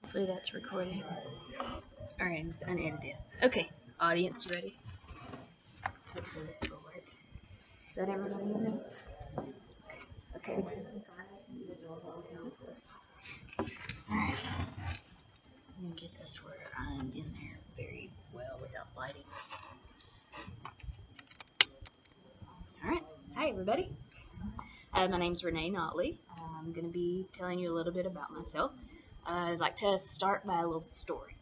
Hopefully that's recording. Alright, it's unedited. Okay, audience, you ready? Hopefully this will work. Is that everybody in there? Okay. Alright. I'm gonna get this where I'm in there very well without lighting. Alright, hi everybody. My name's Renee Notley. I'm going to be telling you a little bit about myself. I'd like to start by a little story.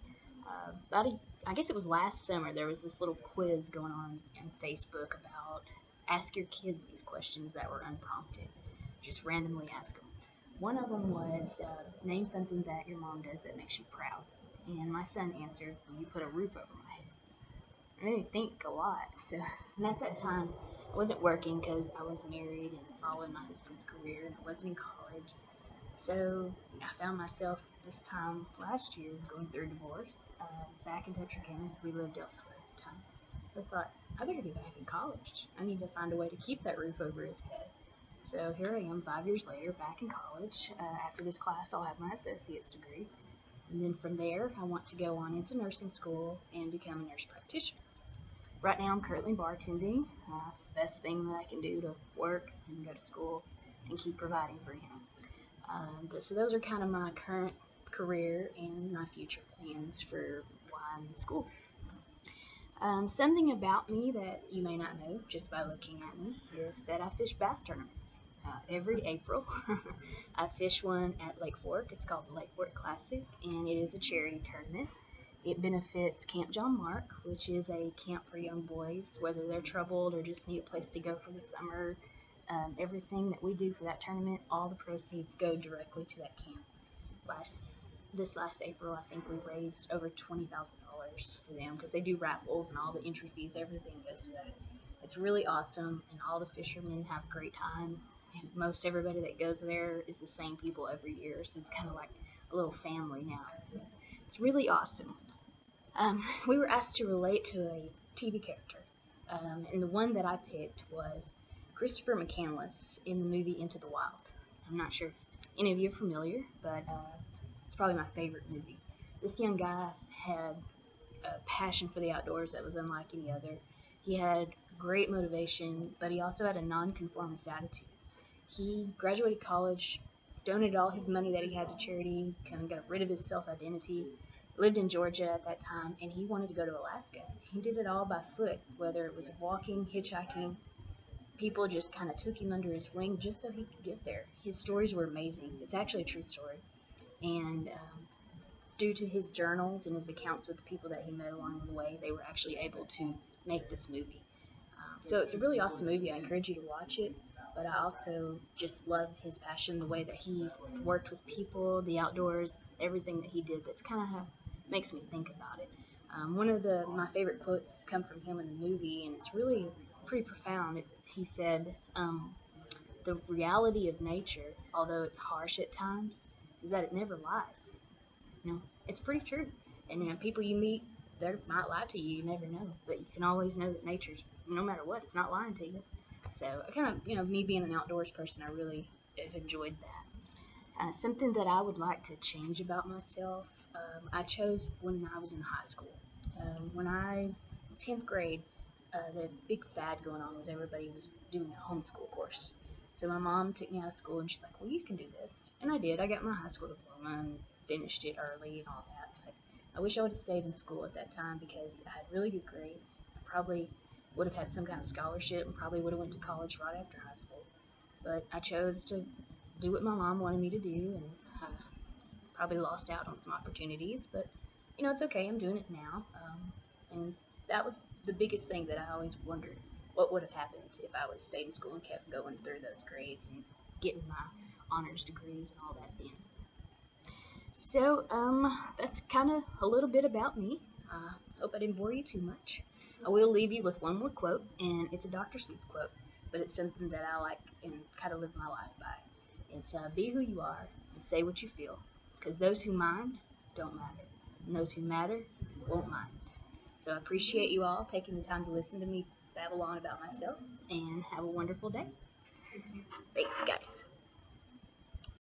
I guess it was last summer, there was this little quiz going on Facebook about ask your kids these questions that were unprompted. Just randomly ask them. One of them was, name something that your mom does that makes you proud. And my son answered, well, you put a roof over my head. I made me think a lot. So, and at that time, I wasn't working because I was married and following my husband's career, and I wasn't in college. So I found myself this time last year going through a divorce, back in Texarkana because we lived elsewhere at the time. I thought, I better get back in college. I need to find a way to keep that roof over his head. So here I am 5 years later, back in college. After this class, I'll have my associate's degree. And then from there, I want to go on into nursing school and become a nurse practitioner. Right now, I'm currently bartending. It's the best thing that I can do to work and go to school and keep providing for him. So those are kind of my current career and my future plans for why I'm in school. Something about me that you may not know just by looking at me is that I fish bass tournaments. Every April, I fish one at Lake Fork. It's called the Lake Fork Classic, and it is a charity tournament. It benefits Camp John Mark, which is a camp for young boys, whether they're troubled or just need a place to go for the summer. Everything that we do for that tournament, all the proceeds go directly to that camp. This last April, I think we raised over $20,000 for them because they do raffles and all the entry fees, everything goes to that. It's really awesome, and all the fishermen have a great time. And most everybody that goes there is the same people every year, so it's kind of like a little family now. It's really awesome. We were asked to relate to a TV character, and the one that I picked was Christopher McCandless in the movie Into the Wild. I'm not sure if any of you are familiar, but it's probably my favorite movie. This young guy had a passion for the outdoors that was unlike any other. He had great motivation, but he also had a nonconformist attitude. He graduated college, donated all his money that he had to charity, kind of got rid of his self-identity, lived in Georgia at that time, and he wanted to go to Alaska. He did it all by foot, whether it was walking, hitchhiking. People just kind of took him under his wing just so he could get there. His stories were amazing. It's actually a true story. And due to his journals and his accounts with the people that he met along the way, they were actually able to make this movie. So it's a really awesome movie. I encourage you to watch it. But I also just love his passion, the way that he worked with people, the outdoors, everything that he did. That's kind of how makes me think about it. One of my favorite quotes come from him in the movie, and it's really pretty profound. He said, the reality of nature, although it's harsh at times, is that it never lies. It's pretty true. And people you meet, they might lie to you. You never know. But you can always know that nature's, no matter what, it's not lying to you. So I kind of, me being an outdoors person, I really have enjoyed that. Something that I would like to change about myself, I chose when I was in high school. 10th grade, the big fad going on was everybody was doing a homeschool course. So my mom took me out of school and she's like, well, you can do this. And I did. I got my high school diploma and finished it early and all that. But I wish I would have stayed in school at that time because I had really good grades. I probably would have had some kind of scholarship and probably would have went to college right after high school. But I chose to do what my mom wanted me to do, and probably lost out on some opportunities. But, it's okay. I'm doing it now. And that was the biggest thing that I always wondered. What would have happened if I would have stayed in school and kept going through those grades and getting my honors degrees and all that then. So, that's kind of a little bit about me. Hope I didn't bore you too much. I will leave you with one more quote, and it's a Dr. Seuss quote, but it's something that I like and kind of live my life by. It's, be who you are and say what you feel, because those who mind don't matter, and those who matter won't mind. So I appreciate you all taking the time to listen to me babble on about myself, and have a wonderful day. Thanks, guys.